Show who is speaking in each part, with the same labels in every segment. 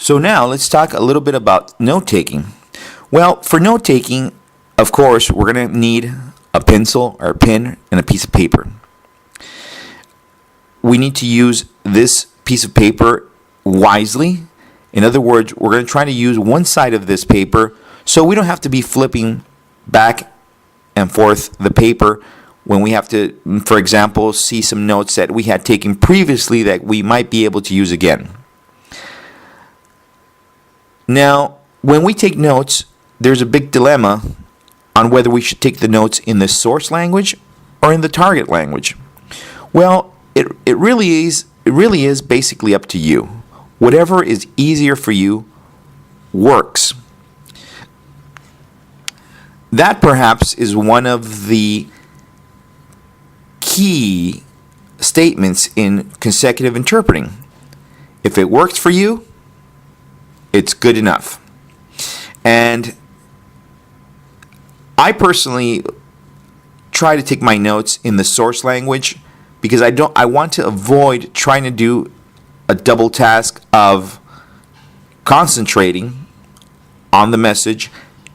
Speaker 1: So now let's talk a little bit about note-taking. Well, for note-taking, of course, we're going to need a pencil or a pen and a piece of paper. We need to use this piece of paper wisely. In other words, we're going to try to use one side of this paper so we don't have to be flipping back and forth the paper when we have to, for example, see some notes that we had taken previously that we might be able to use again. Now, when we take notes, there's a big dilemma on whether we should take the notes in the source language or in the target language. Well, it really is basically up to you. Whatever is easier for you works. That perhaps is one of the key statements in consecutive interpreting. If it works for you, it's good enough. And I personally try to take my notes in the source language because I want to avoid trying to do a double task of concentrating on the message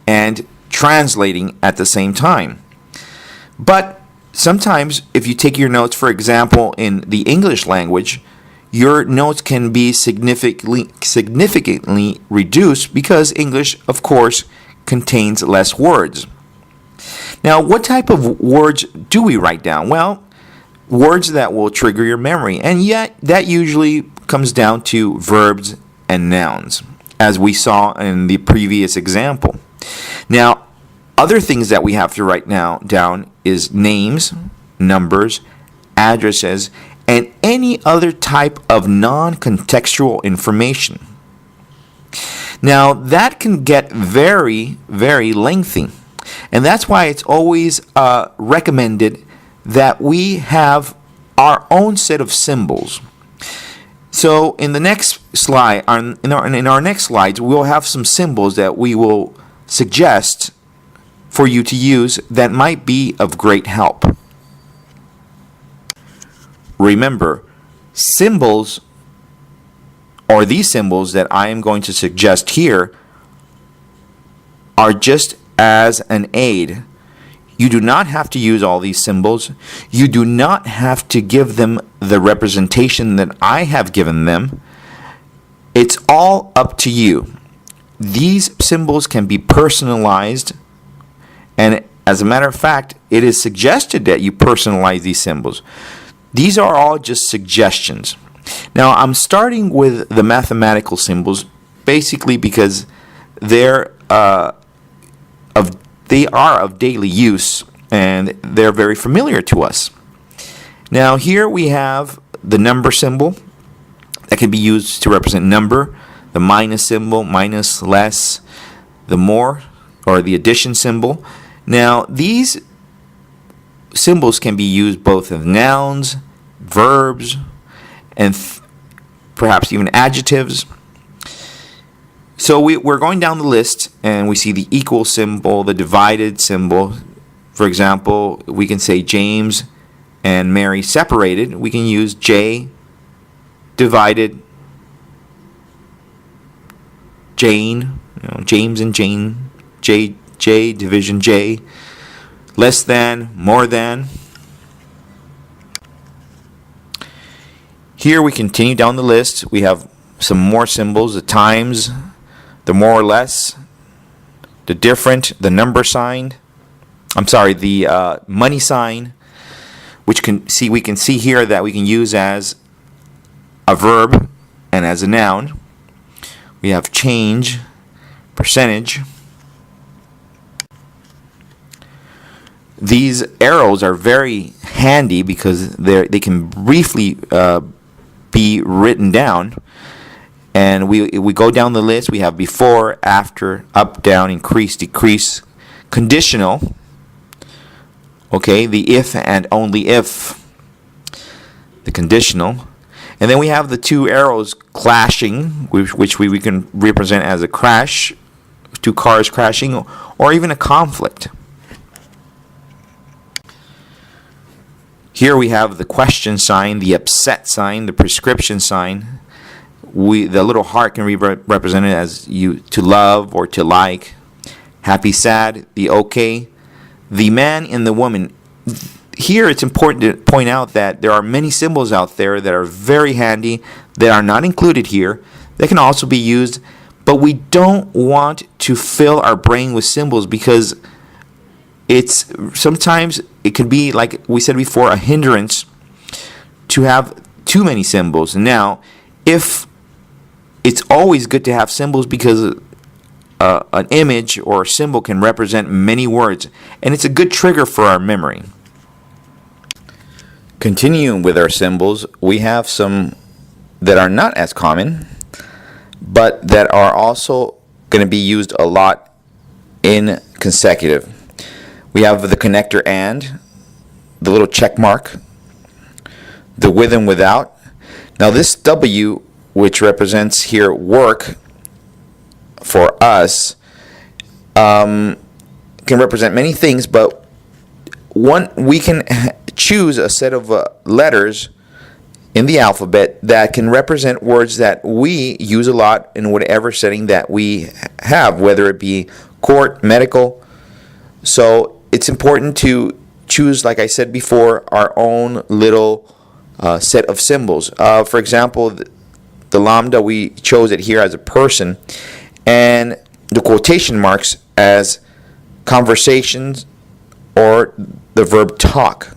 Speaker 1: and translating at the same time. But sometimes if you take your notes, for example, in the English language, your notes can be significantly reduced because English, of course, contains less words. Now, what type of words do we write down? Well, words that will trigger your memory, and yet that usually comes down to verbs and nouns, as we saw in the previous example. Now, other things that we have to write down is names, numbers, addresses, and any other type of non-contextual information. Now, that can get very, very lengthy, and that's why it's always recommended that we have our own set of symbols. So in the next slide, in our next slides, we'll have some symbols that we will suggest for you to use that might be of great help. Remember, symbols, or these symbols that I am going to suggest here, are just as an aid. You do not have to use all these symbols. You do not have to give them the representation that I have given them. It's all up to you. These symbols can be personalized, and as a matter of fact, it is suggested that you personalize these symbols. These are all just suggestions. Now, I'm starting with the mathematical symbols basically because they are of daily use and they're very familiar to us. Now, here we have the number symbol that can be used to represent number, the minus symbol, minus, less, the more, or the addition symbol. Now, these symbols can be used both as nouns, verbs, and perhaps even adjectives. So we're going down the list, and we see the equal symbol, the divided symbol. For example, we can say James and Mary separated. We can use J divided Jane, James and Jane, J division J, less than, more than. Here we continue down the list. We have some more symbols, the times, the more or less, the different, the number sign. The money sign, which we can see here that we can use as a verb and as a noun. We have change, percentage. These arrows are very handy because they can briefly be written down, and we go down the list. We have before, after, up, down, increase, decrease, conditional. Okay, the if and only if, the conditional. And then we have the two arrows clashing, which we can represent as a crash, two cars crashing, or even a conflict. Here we have the question sign, the upset sign, the prescription sign, The little heart can be represented as you to love or to like. Happy, sad, the okay, the man and the woman. Here it's important to point out that there are many symbols out there that are very handy that are not included here that can also be used, but we don't want to fill our brain with symbols because sometimes it could be, like we said before, a hindrance to have too many symbols. Now, if it's always good to have symbols because an image or a symbol can represent many words, and it's a good trigger for our memory. Continuing with our symbols, we have some that are not as common, but that are also going to be used a lot in consecutive. We have the connector and, the little check mark, the with and without. Now this W, which represents here work for us, can represent many things, but we can choose a set of letters in the alphabet that can represent words that we use a lot in whatever setting that we have, whether it be court, medical. So it's important to choose, like I said before, our own little set of symbols. For example, the lambda, we chose it here as a person, and the quotation marks as conversations or the verb talk.